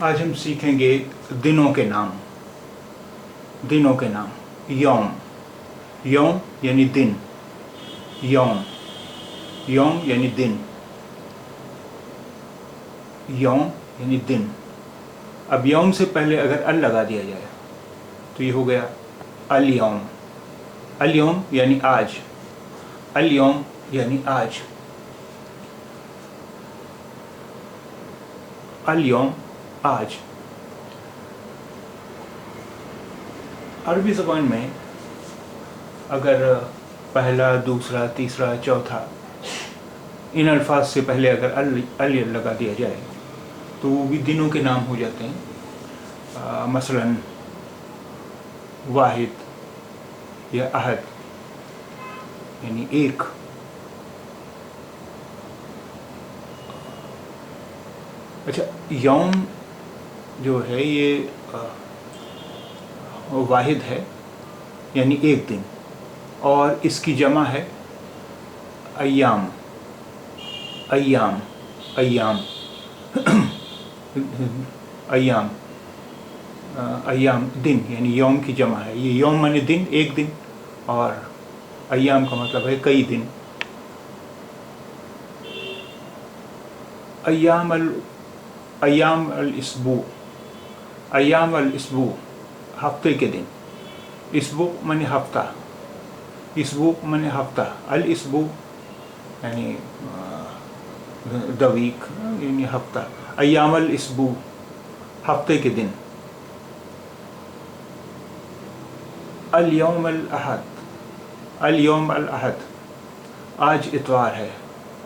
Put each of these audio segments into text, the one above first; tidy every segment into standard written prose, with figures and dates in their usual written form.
आज हम सीखेंगे दिनों के नाम। दिनों के नाम। यौम। यौम यानी दिन। यौम। यौम यानी दिन। यौम यानी दिन। अब यौम से पहले अगर अल लगा दिया जाए तो ये हो गया अल यौम। अल यौम यानी आज। अल यौम यानी आज। अल यौम आज। अरबी ज़बान में अगर पहला, दूसरा, तीसरा, चौथा इन अल्फाज से पहले अगर अल लगा दिया जाए तो वो भी दिनों के नाम हो जाते हैं। मसलन वाहिद या अहद यानी एक। अच्छा, यौम जो है ये वाहिद है यानी एक दिन, और इसकी जमा है अय्याम। अय्याम। अय्याम। अय्याम। अय्याम दिन यानी यौम की जमा है। ये यौम माने दिन, एक दिन, और अय्याम का मतलब है कई दिन। अय्याम अल इस्बू। अय्याम अल इस्बू हफ्ते के दिन। इस्बू माने हफ्ता। इस्बू माने हफ्ता। अल इस्बू यानी द वीक यानी हफ्ता। अय्याम अल इस्बू हफ्ते के दिन। अल यौम अल अहद। अल यौम अल अहद आज इतवार है।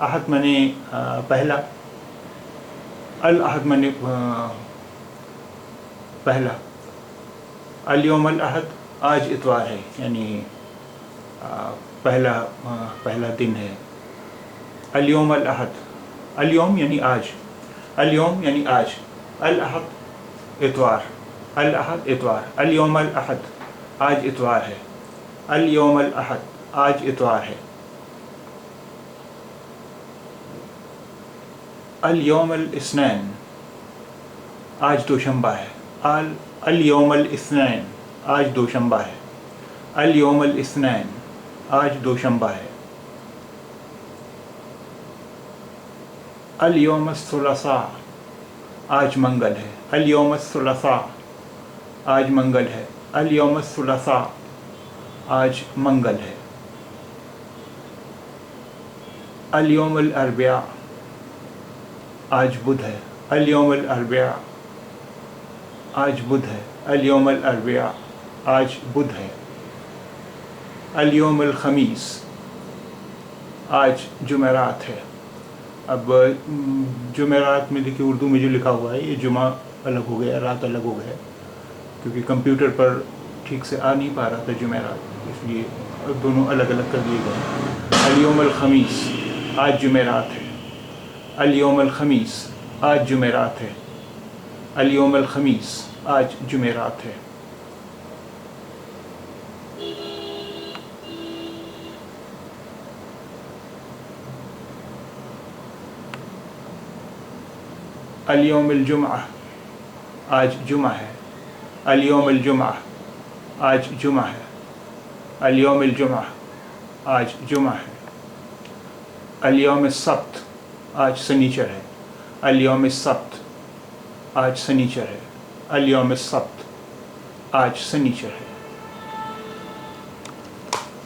अहद माने पहला। अल अहद माने पहला। अल यौम अल अहद आज इतवार है यानी पहला दिन है। अल यौम अल अहद। अल यौम यानी आज। अल यौम यानी आज। अल अहद इतवार। अल अहद इतवार। अल यौम अल अहद आज इतवार है। अल यौम अल अहद आज इतवार है। अल यौम अल इस्नैन आज दोशंबा है। अल यौम अल इस्नैन आज दोशंबा है। अल यौम अल इस्नैन आज दोशंबा है। अल यौम अस्सुलसा आज मंगल है। अल यौम अस्सुलसा आज मंगल है। अल यौम अस्सुलसा आज मंगल है। अल यौम अल अरबिया आज बुध है। अल यौम अल अरबिया आज बुध है। अल यौम अल अरबिया आज बुध है। अल यौम अल खमीस आज जुमेरात है। अब जुमेरात में देखिए उर्दू में जो लिखा हुआ है ये जुमा अलग हो गया, रात अलग हो गया, क्योंकि कंप्यूटर पर ठीक से आ नहीं पा रहा था जुमेरात, इसलिए दोनों अलग अलग कर दिए गए। अल यौम अल खमीस आज जुमेरात है। अल यौम अल खमीस आज जुमेरात है। अल यौम अल खमीस आज जुमेरात है। अल यौम अल जुम्आ आज जुमा है। अल यौम अल जुम्आ आज जुमा है। अल यौम अल जुम्आ आज जुमा है। अल यौम अस्सब्त आज शनिचर है। अल यौम अस्सब्त आज शनिचर है। अल यौम अस्सब्त आज शनिचर है।